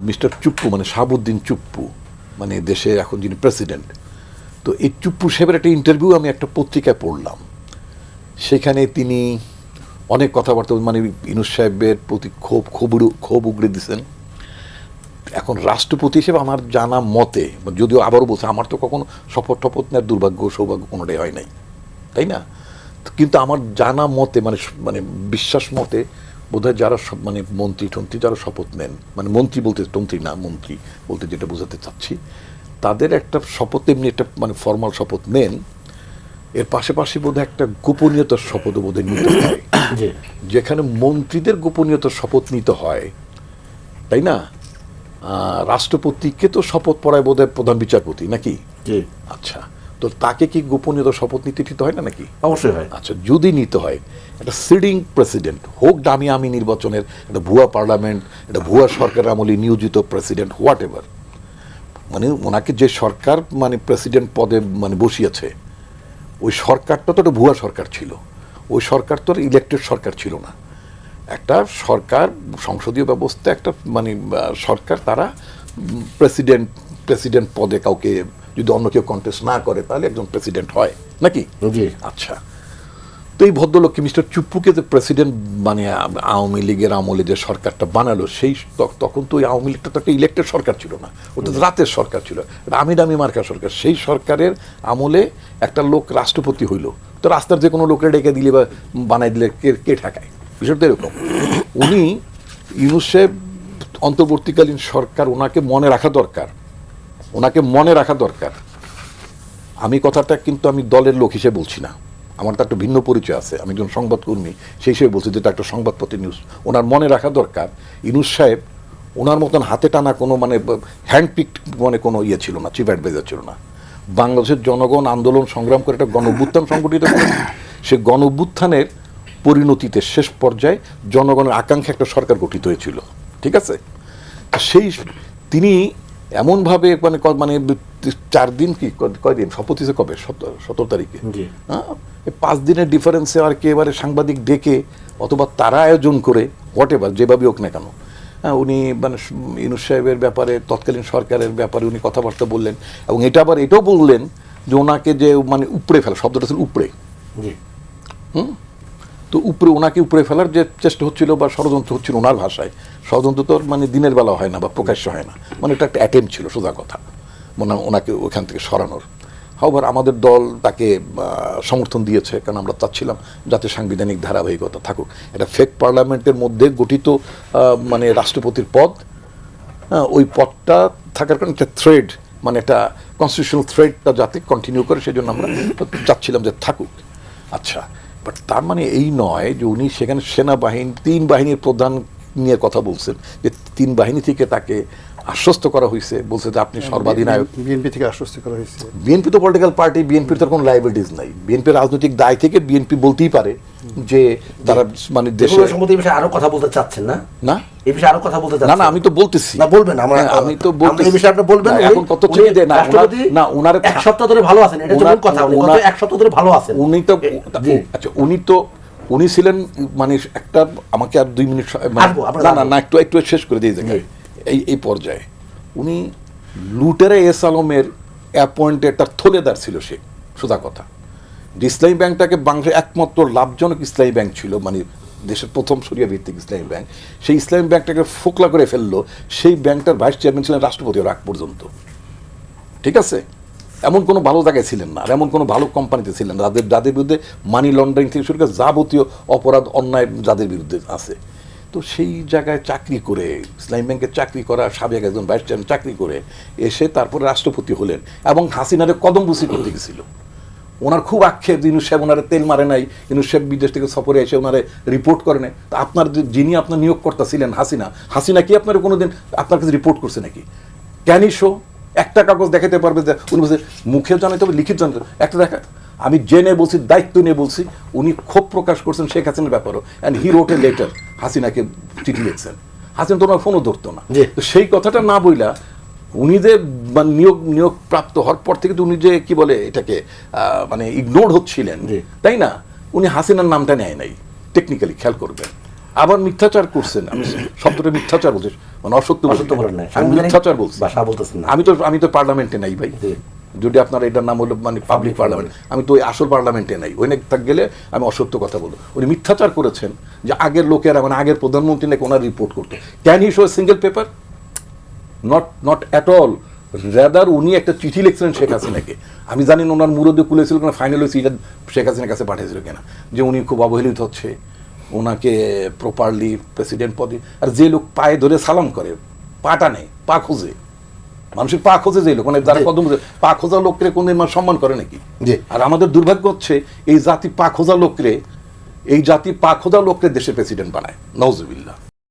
Mister Chuppu মানে শাহাবুদ্দিন চুপ্পু মানে দেশে এখন যিনি প্রেসিডেন্ট, তো এই চুপ্পু সাহেবের একটা ইন্টারভিউ আমি একটা পত্রিকায় পড়লাম। সেখানে তিনি অনেক কথাবার্তা মানে ইউনূস সাহেবের প্রতি ক্ষোভ উগড়ে দিয়েছেন। এখন রাষ্ট্রপতি হিসেবে আমার জানা মতে, যদিও আবারও বলছে আমার তো কখনো শপথ টপথ নেওয়ার দুর্ভাগ্য সৌভাগ্য কোনোটাই হয় নাই, তাই না? কিন্তু আমার জানা মতে মানে বিশ্বাস মতে বোধহয় যারা সব মানে মন্ত্রী টন্ত্রী যারা শপথ নেন, মানে মন্ত্রী বলতে টন্ত্রী না, মন্ত্রী বলতে যেটা বোঝাতে চাচ্ছি, তাদের একটা শপথ এমনি একটা মানে ফর্মাল শপথ নেন, এর পাশাপাশি বোধহয় একটা গোপনীয়তার শপথও বোধহয় নিতে হয়। যেখানে মন্ত্রীদের গোপনীয়তার শপথ নিতে হয়, তাই না? রাষ্ট্রপতিকে তো শপথ পড়ায় বোধহয় প্রধান বিচারপতি নাকি? আচ্ছা, তো তাকে কি গোপনীয়তার শপথ নিতে হয় না নাকি? অবশ্যই হয়। আচ্ছা, যদি নিতে হয়, একটা সিটিং প্রেসিডেন্ট হোক দামি আমি নির্বাচনের, একটা ভুয়া পার্লামেন্ট, একটা ভুয়া সরকার আমলে নিয়োজিত প্রেসিডেন্ট, হোয়াট এভার, মানে ওনাকে যে সরকার মানে প্রেসিডেন্ট পদে মানে বসিয়েছে, ওই সরকারটা তো একটা ভুয়া সরকার ছিল, ওই সরকার তো ইলেক্টেড সরকার ছিল না। একটা সরকার, সংসদীয় ব্যবস্থা, একটা মানে সরকার, তারা প্রেসিডেন্ট পদে কাউকে যদি অন্য কেউ কন্টেস্ট না করে তাহলে একজন প্রেসিডেন্ট হয় নাকি? আচ্ছা, তো এই ভদ্রলোককে মিস্টার চুপ্পুকে যে প্রেসিডেন্ট মানে আওয়ামী লীগের আমলে যে সরকারটা বানালো, সেই তখন তো ওই আওয়ামী লীগটা তো একটা ইলেক্টেড সরকার ছিল না, ওটা রাতের সরকার ছিল, আমি দামি মার্কা সরকার। সেই সরকারের আমলে একটা লোক রাষ্ট্রপতি হইল, তো রাস্তার যে কোনো লোকের ডেকে দিলে বা বানাই দিলে কে ঠেকায়? বিষয়টা এরকম। উনি ইউনূস সাহেব অন্তর্বর্তীকালীন সরকার, ওনাকে মনে রাখা দরকার। আমি কথাটা কিন্তু আমি দলের লোক হিসেবে বলছি না, আমার তো একটা ভিন্ন পরিচয় আছে, আমি একজন সংবাদকর্মী, সেই হিসেবে বলছি, যেটা একটা সংবাদপত্রের নিউজ। ওনার মনে রাখা দরকার, ইউনূস সাহেব ওনার মতন হাতে টানা কোনো মানে হ্যান্ডপিক মানে কোনো ইয়ে ছিল না, চিফ অ্যাডভাইজার ছিল না। বাংলাদেশের জনগণ আন্দোলন সংগ্রাম করে একটা গণ-অভ্যুত্থান সংগঠিত করে, সে গণ-অভ্যুত্থানের পরিণতিতে শেষ পর্যায়ে জনগণের আকাঙ্ক্ষা একটা সরকার গঠিত হয়েছিল, ঠিক আছে? সেই তিনি এমনভাবে মানে 4 দিন কি কয়দিন শপথ হিসেবে কবে 17 তারিখে, হ্যাঁ, 5 দিনের ডিফারেন্সে আর কি এবারে সাংবাদিক ডেকে অথবা তারা আয়োজন করে হোয়াট এভার যেভাবে হোক না কেন, হ্যাঁ, উনি মানে ইউনূস সাহেবের ব্যাপারে, তৎকালীন সরকারের ব্যাপারে উনি কথাবার্তা বললেন, এবং এটাও বললেন যে ওনাকে যে মানে উপড়ে ফেলা, শব্দটা ছিল উপড়ে, তো ওনাকে উপরে ফেলার যে চেষ্টা হচ্ছিল বা ষড়যন্ত্র হচ্ছিল, ওনার ভাষায় ষড়যন্ত্র তো মানে দিনের বেলা হয় না বা প্রকাশ্য হয় না, মানে এটা একটা অ্যাটেম্প ছিল, সোজা কথা, মানে ওনাকে ওখান থেকে সরানোর। হাওয়ার আমাদের দল তাকে সমর্থন দিয়েছে, কারণ আমরা চাচ্ছিলাম যাতে সাংবিধানিক ধারাবাহিকতা থাকুক। এটা ফেক পার্লামেন্টের মধ্যে গঠিত মানে রাষ্ট্রপতির পদ, ওই পদটা থাকার কারণে একটা থ্রেড, মানে একটা কনস্টিটিউশনাল থ্রেডটা যাতে কন্টিনিউ করে, সেই জন্য আমরা চাচ্ছিলাম যে থাকুক। আচ্ছা, বাট তার মানে এই নয় যে উনি সেখানে সেনাবাহিনী 3 বাহিনীর প্রধান নিয়ে কথা বলছেন, যে 3 বাহিনী থেকে তাকে আশ্বস্ত করা হয়েছে, বলছে যে আপনি সর্বাধিনায়ক। বিএনপি থেকে আশ্বস্ত করা হয়েছে। বিএনপি তো পলিটিক্যাল পার্টি, বিএনপির তো কোনো লায়াবিলিটিস নাই। বিএনপির রাজনৈতিক দায় থেকে বিএনপি বলতেই পারে যে তারা মানে দেশে আরো কথা বলতে চাচ্ছেন না, না এই বিষয়ে আরো কথা বলতে চাচ্ছেন না, আমি তো বলতেছি না, বলবেন, আমি তো বলতেছি, এই বিষয়ে আপনি বলবেন। এখন কত ঠিক দেয় না, ওনার 1 সপ্তাহ ধরে ভালো আছেন, এটা মূল কথা, উনি 1 সপ্তাহ ধরে ভালো আছেন। আচ্ছা, উনি ছিলেন মানে একটা, আমাকে আর 2 মিনিট না একটু শেষ করে দিয়ে যায় এই পর্যায়ে, উনি লুটেরা এস আলমের অ্যাপয়েন্টেড তার থলেদার ছিল সে, সোজা কথা। ইসলামী ব্যাংকটাকে বাংলাদেশের একমাত্র লাভজনক ইসলামী ব্যাংক ছিল, মানে দেশের প্রথম শরিয়া ভিত্তিক ইসলামী ব্যাংক, সেই ইসলামী ব্যাংকটাকে ফোকলা করে ফেললো। সেই ব্যাংকটার ভাইস চেয়ারম্যান ছিলেন রাষ্ট্রপতি আগ পর্যন্ত, ঠিক আছে? এমন কোনো ভালো জায়গায় ছিলেন না, আর এমন কোনো ভালো কোম্পানিতে ছিলেন না যাদের বিরুদ্ধে মানি লন্ডারিং থেকে শুরু করে যাবতীয় অপরাধ অন্যায় যাদের বিরুদ্ধে আছে। তো সেই জায়গায় চাকরি করে, ইসলামী ব্যাংকে চাকরি করা সাবেক একজন ভাইস চেয়ারম্যান চাকরি করে এসে তারপরে রাষ্ট্রপতি হলেন, এবং হাসিনারে কদমবুসি করতে গেছিল। ওনার খুব আক্ষেপ, ইউনূস সাহেব ওনারে তেল মারে নাই, ইউনূস সাহেব বিদেশ থেকে সফরে এসে ওনারে রিপোর্ট করে নেয়। তা আপনার যিনি আপনার নিয়োগকর্তা ছিলেন হাসিনা কি আপনার কোনোদিন আপনার কাছে রিপোর্ট করছে নাকি? ক্যানি শো একটা কাগজ দেখাতে পারবে যে উনি বলছে মুখে জানাতে হবে, লিখিত জানাতে হবে, একটা দেখা। আমি জেনে বলছি, দায়িত্ব নিয়ে বলছি, উনি ক্ষোভ প্রকাশ করছেন শেখ হাসিনার ব্যাপারও, অ্যান্ড হি রোট এ লেটার, হাসিনাকে চিঠি লিখছেন। হাসিনা তো ওনার ফোনও ধরতো না। তো সেই কথাটা না বইলা উনি যে মানে নিয়োগ প্রাপ্ত হওয়ার পর থেকে উনি যে কি বলে এটাকে মানে ইগনোর হচ্ছিলেন, তাই না? উনি হাসিনার নামটা নেয় নাই, টেকনিক্যালি খেয়াল করবেন। আবার মিথ্যাচার করছেন, আমি শব্দটা মিথ্যাচার বলছি, মানে অসত্য বলেন না, আমি মিথ্যাচার বলছি। ভাষা বলতেছেন না। আমি তো পার্লামেন্টে নাই ভাই, যদি আপনার এটার নাম হলো মানে পাবলিক পার্লামেন্ট, আমি তো ওই আসল পার্লামেন্টে নাই, ওই গেলে আমি অসত্য কথা বলবো। উনি মিথ্যাচার করেছেন যে আগের লোকেরা মানে আগের প্রধানমন্ত্রী নাকি ওনার রিপোর্ট করতো। Can he show single paper? Not at all. Rather উনি একটা চিঠি লিখছিলেন শেখ হাসিনাকে, আমি জানি না ওনার মুরদে খুলেছিল কিনা, ফাইনাল ওই চিঠিটা শেখ হাসিনার কাছে পাঠিয়েছিল কিনা, যে উনি খুব অবহেলিত হচ্ছে, ওনাকে প্রপারলি প্রেসিডেন্ট পদে, আর যে লোক পায়ে ধরে সালাম করে, পাটা নেই, পা খোঁজে, মানুষের পা খোঁজে যে লোক, মানে যারা কদম পা খোঁজা লোকরে কোনদিন মানুষ সম্মান করে নাকি? আর আমাদের দুর্ভাগ্য হচ্ছে এই জাতি পা খোঁজা লোকরে দেশের প্রেসিডেন্ট বানায়, নাউজুবিল্লাহ।